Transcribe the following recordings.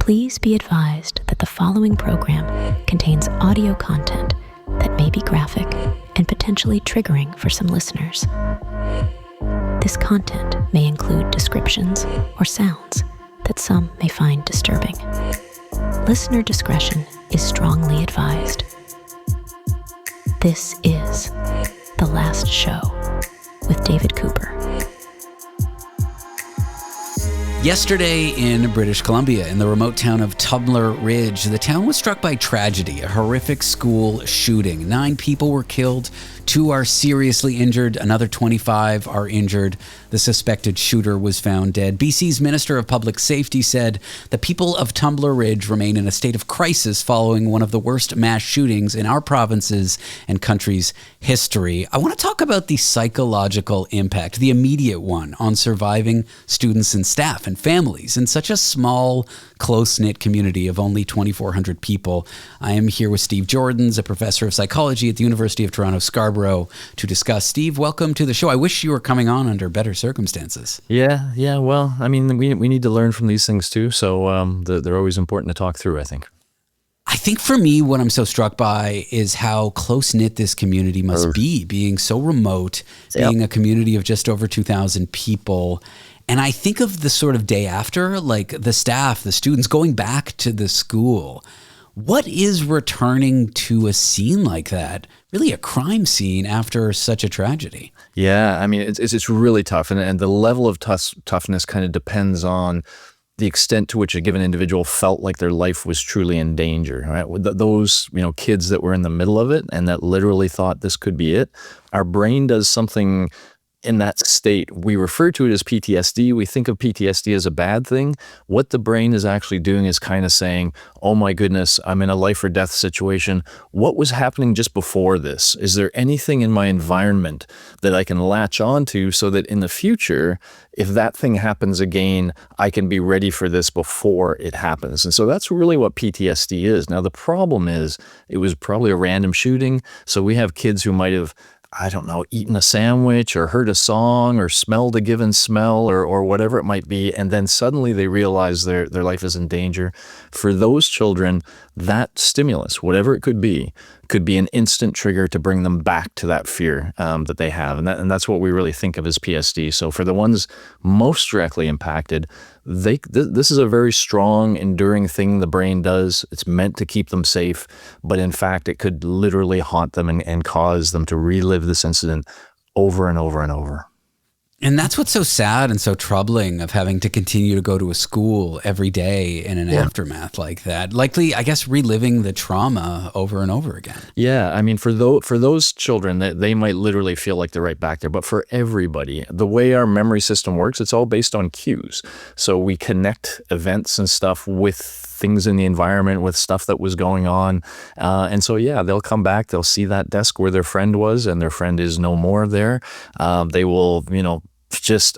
Please be advised that the following program contains audio content that may be graphic and potentially triggering for some listeners. This content may include descriptions or sounds that some may find disturbing. Listener discretion is strongly advised. This is The Last Show with David Cooper. Yesterday in British Columbia, in the remote town of Tumbler Ridge, the town was struck by tragedy, a horrific school shooting. 9 people were killed, 2 are seriously injured, another 25 are injured. The suspected shooter was found dead. BC's Minister of Public Safety said the people of Tumbler Ridge remain in a state of crisis following one of the worst mass shootings in our province's and country's history. I want to talk about the psychological impact, the immediate one, on surviving students and staff and families in such a small, close-knit community of only 2,400 people. I am here with Steve Jordans, a professor of psychology at the University of Toronto, Scarborough, to discuss. Steve, welcome to the show. I wish you were coming on under better circumstances. Yeah. Well, I mean, we need to learn from these things too, so they're always important to talk through, I think. I think for me, what I'm so struck by is how close-knit this community must be, being so remote, being a community of just over 2,000 people. And I think of the sort of day after, like the staff, the students going back to the school. What is returning to a scene like that? Really a crime scene after such a tragedy. Yeah, I mean, it's really tough. And the level of toughness kind of depends on the extent to which a given individual felt like their life was truly in danger. Right? Those, kids that were in the middle of it and that literally thought this could be it, our brain does something in that state. We refer to it as PTSD. We think of PTSD as a bad thing. What the brain is actually doing is kind of saying, oh my goodness, I'm in a life or death situation. What was happening just before this? Is there anything in my environment that I can latch onto so that in the future, if that thing happens again, I can be ready for this before it happens? And so that's really what PTSD is. Now, the problem is it was probably a random shooting. So we have kids who might have, eaten a sandwich or heard a song or smelled a given smell or whatever it might be, and then suddenly they realize their life is in danger. For those children, that stimulus, whatever it could be an instant trigger to bring them back to that fear that they have. And that's what we really think of as PSD. So for the ones most directly impacted, this is a very strong, enduring thing the brain does. It's meant to keep them safe, but in fact, it could literally haunt them and cause them to relive this incident over and over and over. And that's what's so sad and so troubling of having to continue to go to a school every day in an aftermath like that. Likely, I guess, reliving the trauma over and over again. Yeah, I mean, for those children, they might literally feel like they're right back there. But for everybody, the way our memory system works, it's all based on cues. So we connect events and stuff with things in the environment, with stuff that was going on. And so, they'll come back, they'll see that desk where their friend was, and their friend is no more there. They will, just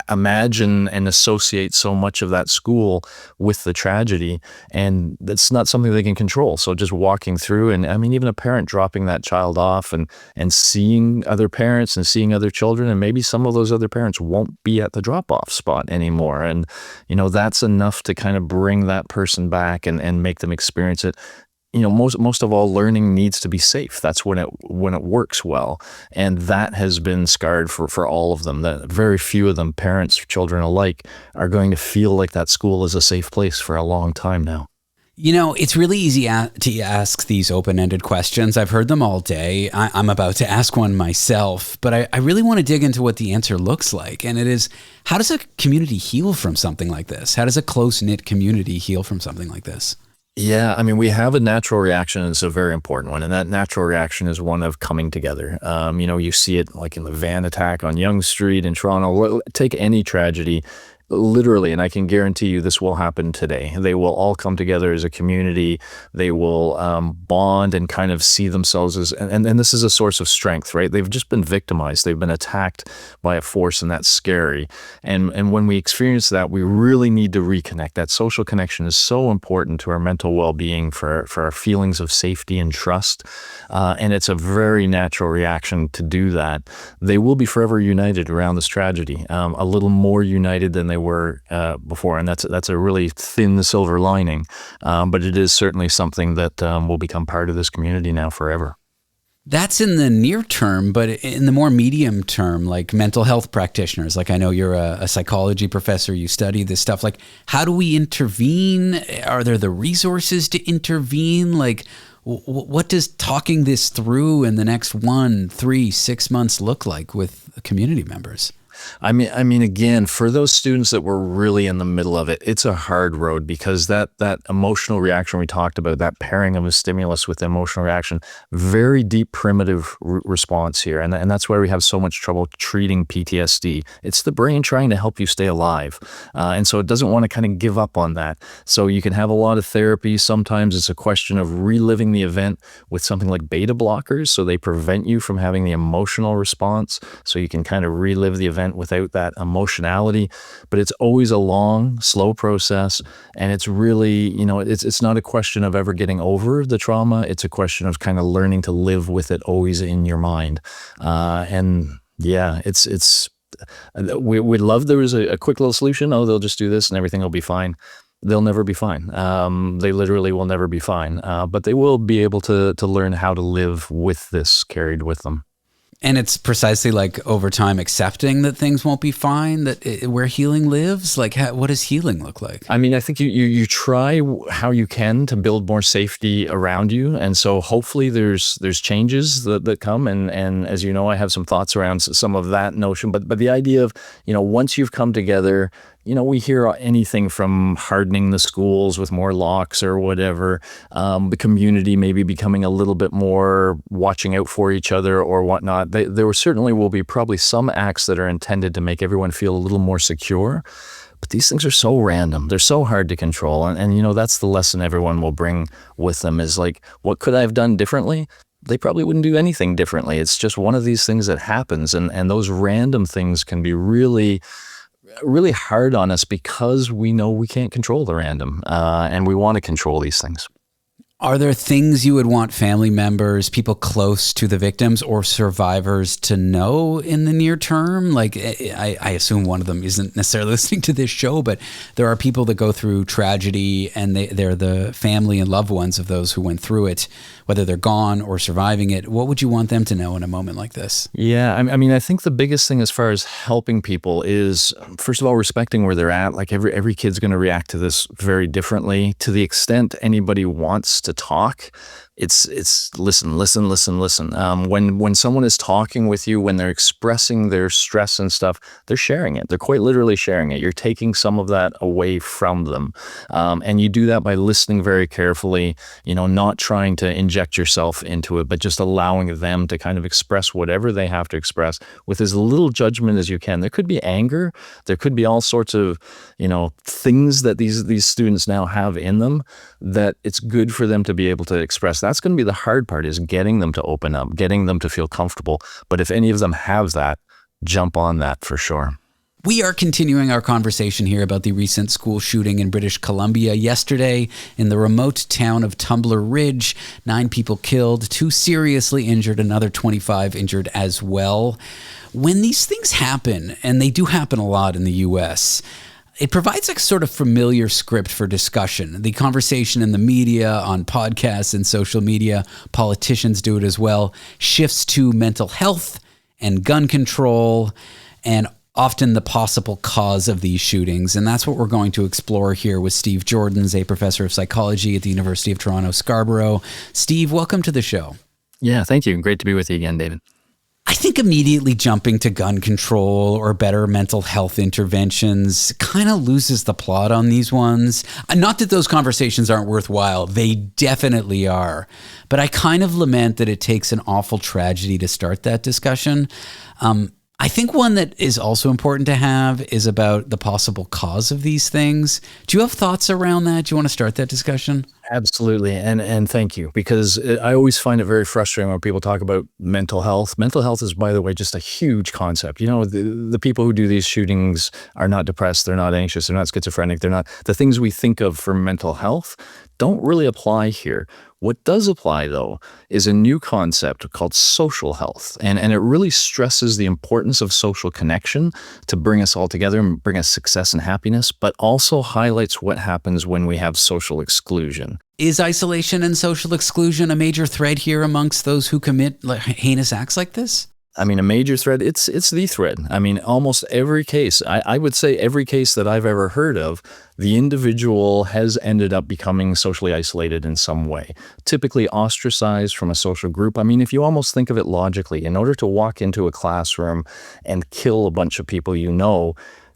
imagine and associate so much of that school with the tragedy, and that's not something they can control. So just walking through, and I mean, even a parent dropping that child off and seeing other parents and seeing other children, and maybe some of those other parents won't be at the drop-off spot anymore. And, that's enough to kind of bring that person back and make them experience it. Most of all, learning needs to be safe. That's when it works well. And that has been scarred for all of them. That very few of them, parents, children alike, are going to feel like that school is a safe place for a long time now. It's really easy to ask these open-ended questions. I've heard them all day. I'm about to ask one myself, but I really want to dig into what the answer looks like. And it is, how does a community heal from something like this? How does a close-knit community heal from something like this? Yeah, I mean, we have a natural reaction, and it's a very important one, and that natural reaction is one of coming together. You see it like in the van attack on Yonge Street in Toronto. Take any tragedy. literally, and I can guarantee you this will happen today. They will all come together as a community. They will bond and kind of see themselves as, and this is a source of strength, right? They've just been victimized. They've been attacked by a force, and that's scary. And when we experience that, we really need to reconnect. That social connection is so important to our mental well-being, for our feelings of safety and trust. And it's a very natural reaction to do that. They will be forever united around this tragedy, a little more united than they were before. And that's a really thin silver lining. But it is certainly something that will become part of this community now forever. That's in the near term, but in the more medium term, like mental health practitioners, like I know you're a psychology professor, you study this stuff. Like, how do we intervene? Are there the resources to intervene? Like, what does talking this through in the next 1, 3, 6 months look like with community members? I mean, again, for those students that were really in the middle of it, it's a hard road because that emotional reaction we talked about, that pairing of a stimulus with emotional reaction, very deep primitive response here. And that's why we have so much trouble treating PTSD. It's the brain trying to help you stay alive. And so it doesn't want to kind of give up on that. So you can have a lot of therapy. Sometimes it's a question of reliving the event with something like beta blockers. So they prevent you from having the emotional response. So you can kind of relive the event without that emotionality, but it's always a long, slow process. And it's really, it's not a question of ever getting over the trauma. It's a question of kind of learning to live with it always in your mind. And yeah, we'd love there was a quick little solution. Oh, they'll just do this and everything will be fine. They'll never be fine. They literally will never be fine. But they will be able to learn how to live with this carried with them. And it's precisely like over time accepting that things won't be fine, where healing lives. Like, what does healing look like? I mean, I think you try how you can to build more safety around you. And so hopefully there's changes that come. And as you know, I have some thoughts around some of that notion. But the idea of, once you've come together, we hear anything from hardening the schools with more locks or whatever, the community maybe becoming a little bit more watching out for each other or whatnot. There certainly will be probably some acts that are intended to make everyone feel a little more secure. But these things are so random. They're so hard to control. And that's the lesson everyone will bring with them is like, what could I have done differently? They probably wouldn't do anything differently. It's just one of these things that happens. And those random things can be really hard on us because we know we can't control the random and we want to control these things. Are there things you would want family members, people close to the victims or survivors to know in the near term? Like, I assume one of them isn't necessarily listening to this show, but there are people that go through tragedy and they're the family and loved ones of those who went through it, whether they're gone or surviving it. What would you want them to know in a moment like this? Yeah, I mean, I think the biggest thing as far as helping people is, first of all, respecting where they're at. Like every kid's going to react to this very differently. To the extent anybody wants to talk, it's listen. When someone is talking with you, when they're expressing their stress and stuff, they're sharing it. They're quite literally sharing it. You're taking some of that away from them. And you do that by listening very carefully, not trying to inject yourself into it, but just allowing them to kind of express whatever they have to express with as little judgment as you can. There could be anger. There could be all sorts of, things that these students now have in them that it's good for them to be able to express. That's going to be the hard part, is getting them to open up, getting them to feel comfortable. But if any of them have that, jump on that for sure. We are continuing our conversation here about the recent school shooting in British Columbia yesterday in the remote town of Tumbler Ridge. 9 people killed, 2 seriously injured, another 25 injured as well. When these things happen, and they do happen a lot in the U.S., it provides a sort of familiar script for discussion. The conversation in the media, on podcasts and social media, politicians do it as well, shifts to mental health and gun control and often the possible cause of these shootings. And that's what we're going to explore here with Steve Jordans, a professor of psychology at the University of Toronto, Scarborough. Steve, welcome to the show. Yeah, thank you. Great to be with you again, David. I think immediately jumping to gun control or better mental health interventions kind of loses the plot on these ones. Not that those conversations aren't worthwhile. They definitely are. But I kind of lament that it takes an awful tragedy to start that discussion. I think one that is also important to have is about the possible cause of these things. Do you have thoughts around that? Do you want to start that discussion? Absolutely. And thank you, because I always find it very frustrating when people talk about mental health. Mental health is, by the way, just a huge concept. You know, the people who do these shootings are not depressed, they're not anxious, they're not schizophrenic, they're not the things we think of for mental health don't really apply here. What does apply, though, is a new concept called social health. And it really stresses the importance of social connection to bring us all together and bring us success and happiness, but also highlights what happens when we have social exclusion. Is isolation and social exclusion a major thread here amongst those who commit heinous acts like this? I mean, a major thread, it's the thread. I mean, almost every case, I would say every case that I've ever heard of, the individual has ended up becoming socially isolated in some way, typically ostracized from a social group. I mean, if you almost think of it logically, in order to walk into a classroom and kill a bunch of people you know,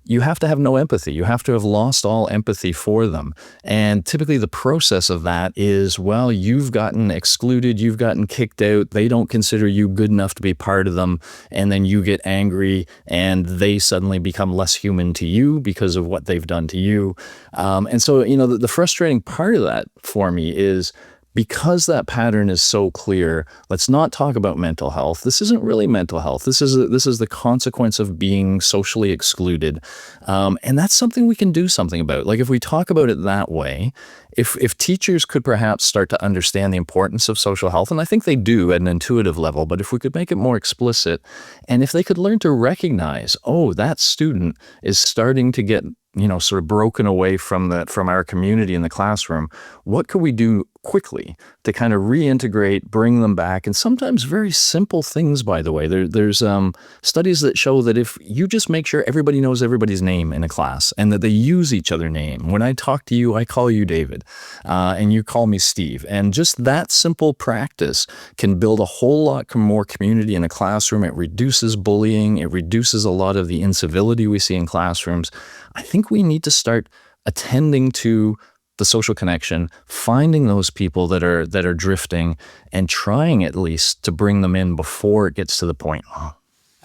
you have to have no empathy. You have to have lost all empathy for them. And typically the process of that is, well, you've gotten excluded, you've gotten kicked out, they don't consider you good enough to be part of them, and then you get angry and they suddenly become less human to you because of what they've done to you. And so, you know, the frustrating part of that for me is, because that pattern is so clear, let's not talk about mental health. This isn't really mental health. This is the consequence of being socially excluded. And that's something we can do something about. Like, if we talk about it that way, if teachers could perhaps start to understand the importance of social health, and I think they do at an intuitive level, but if we could make it more explicit, and if they could learn to recognize, oh, that student is starting to get, you know, sort of broken away from our community in the classroom, what could we do quickly to kind of reintegrate, bring them back? And sometimes very simple things, by the way. There's studies that show that if you just make sure everybody knows everybody's name in a class and that they use each other's name. When I talk to you, I call you David, and you call me Steve. And just that simple practice can build a whole lot more community in a classroom. It reduces bullying. It reduces a lot of the incivility we see in classrooms. I think we need to start attending to the social connection, finding those people that are drifting, and trying at least to bring them in before it gets to the point.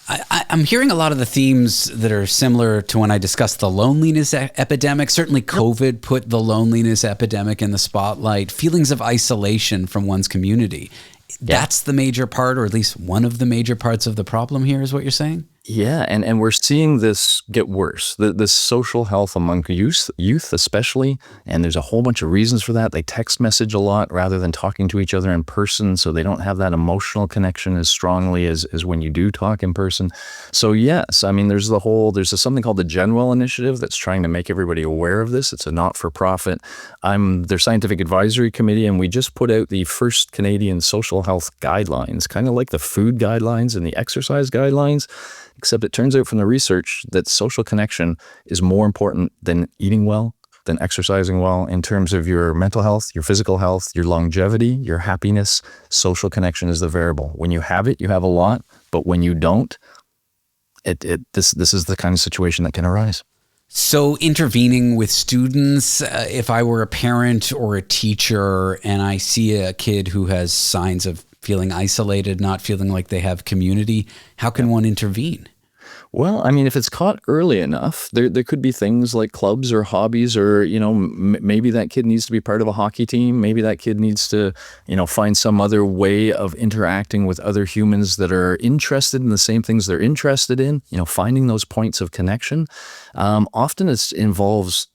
I'm hearing a lot of the themes that are similar to when I discussed the loneliness epidemic. Certainly COVID put the loneliness epidemic in the spotlight, feelings of isolation from one's community. That's the major part, or at least one of the major parts of the problem here, is what you're saying? Yeah, and we're seeing this get worse, this social health among youth especially, and there's a whole bunch of reasons for that. They text message a lot rather than talking to each other in person, so they don't have that emotional connection as strongly as when you do talk in person. So yes, I mean, there's something called the Genwell Initiative that's trying to make everybody aware of this. It's a not-for-profit. I'm their scientific advisory committee, and we just put out the first Canadian social health guidelines, kind of like the food guidelines and the exercise guidelines. Except it turns out from the research that social connection is more important than eating well, than exercising well in terms of your mental health, your physical health, your longevity, your happiness. Social connection is the variable. When you have it, you have a lot. But when you don't, this is the kind of situation that can arise. So intervening with students, if I were a parent or a teacher and I see a kid who has signs of feeling isolated, not feeling like they have community, how can one intervene? Well, I mean, if it's caught early enough, there could be things like clubs or hobbies, or, you know, maybe that kid needs to be part of a hockey team. Maybe that kid needs to, you know, find some other way of interacting with other humans that are interested in the same things they're interested in, you know, finding those points of connection. Often it involves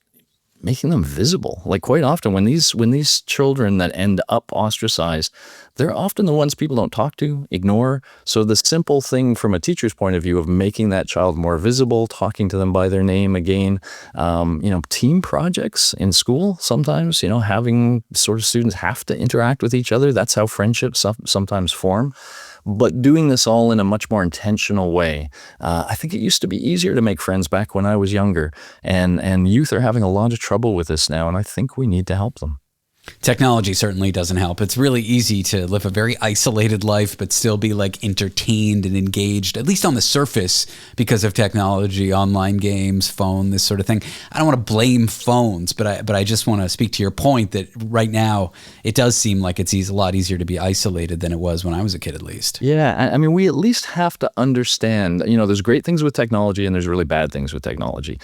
making them visible. Like, quite often when these children that end up ostracized, they're often the ones people don't talk to, ignore. So the simple thing from a teacher's point of view of making that child more visible, talking to them by their name again, you know, team projects in school sometimes, you know, having sort of students have to interact with each other. That's how friendships sometimes form. But doing this all in a much more intentional way. I think it used to be easier to make friends back when I was younger, and youth are having a lot of trouble with this now, and I think we need to help them. Technology certainly doesn't help. It's really easy to live a very isolated life, but still be like entertained and engaged, at least on the surface, because of technology, online games, phone, this sort of thing. I don't want to blame phones, but I just want to speak to your point that right now it does seem like it's a lot easier to be isolated than it was when I was a kid, at least. Yeah, I mean, we at least have to understand, you know, there's great things with technology and there's really bad things with technology.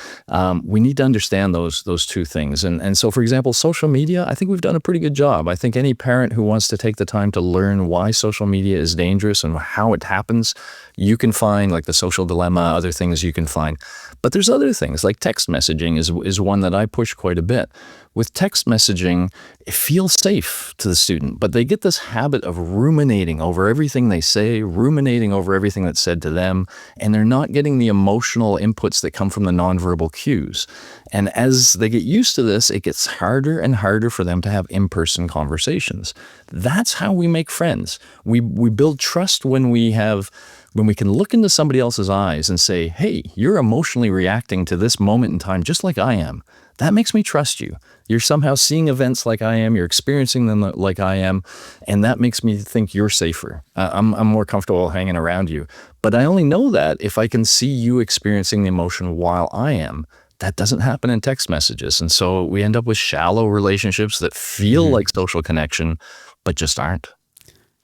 We need to understand those two things. And so, for example, social media, I think we've done done a pretty good job. I think any parent who wants to take the time to learn why social media is dangerous and how it happens, you can find like The Social Dilemma, other things you can find. But there's other things like text messaging is one that I push quite a bit. With text messaging, it feels safe to the student, but they get this habit of ruminating over everything they say, ruminating over everything that's said to them, and they're not getting the emotional inputs that come from the nonverbal cues. And as they get used to this, it gets harder and harder for them to have in-person conversations. That's how we make friends. We build trust when we can look into somebody else's eyes and say, hey, you're emotionally reacting to this moment in time just like I am. That makes me trust you. You're somehow seeing events like I am. You're experiencing them like I am. And that makes me think you're safer. I'm more comfortable hanging around you. But I only know that if I can see you experiencing the emotion while I am. That doesn't happen in text messages. And so we end up with shallow relationships that feel like social connection, but just aren't.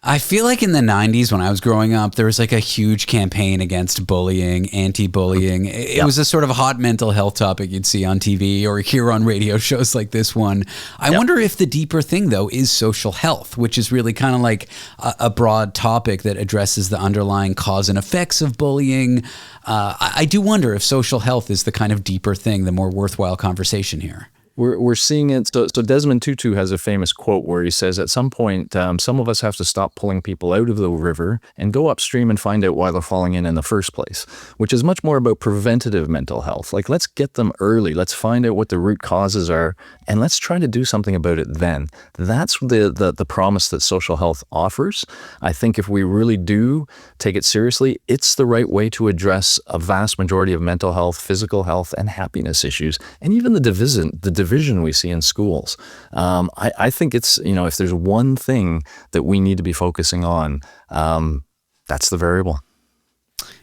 I feel like in the 90s when I was growing up, there was like a huge campaign against bullying, anti-bullying. It was a sort of hot mental health topic you'd see on TV or hear on radio shows like this one. I wonder if the deeper thing, though, is social health, which is really kind of like a broad topic that addresses the underlying cause and effects of bullying. I do wonder if social health is the kind of deeper thing, the more worthwhile conversation here. We're seeing it. So Desmond Tutu has a famous quote where he says, at some point, some of us have to stop pulling people out of the river and go upstream and find out why they're falling in the first place, which is much more about preventative mental health. Like, let's get them early. Let's find out what the root causes are, and let's try to do something about it then. That's the promise that social health offers. I think if we really do take it seriously, it's the right way to address a vast majority of mental health, physical health, and happiness issues, and even the division we see in schools. I think it's, if there's one thing that we need to be focusing on, that's the variable.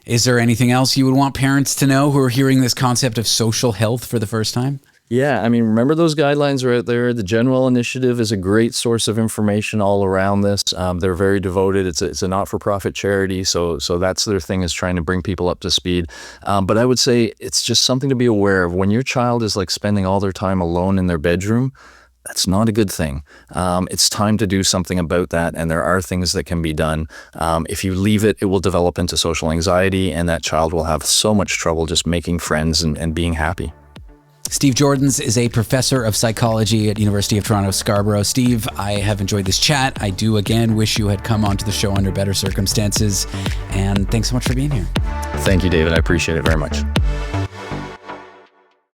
Is there anything else you would want parents to know who are hearing this concept of social health for the first time? Yeah, I mean, remember those guidelines are out there. The General Initiative is a great source of information all around this. They're very devoted. It's a not-for-profit charity, so that's their thing, is trying to bring people up to speed. But I would say it's just something to be aware of. When your child is like spending all their time alone in their bedroom, that's not a good thing. It's time to do something about that, and there are things that can be done. If you leave it, it will develop into social anxiety, and that child will have so much trouble just making friends and being happy. Steve Jordans is a professor of psychology at University of Toronto, Scarborough. Steve, I have enjoyed this chat. I do, again, wish you had come onto the show under better circumstances. And thanks so much for being here. Thank you, David. I appreciate it very much.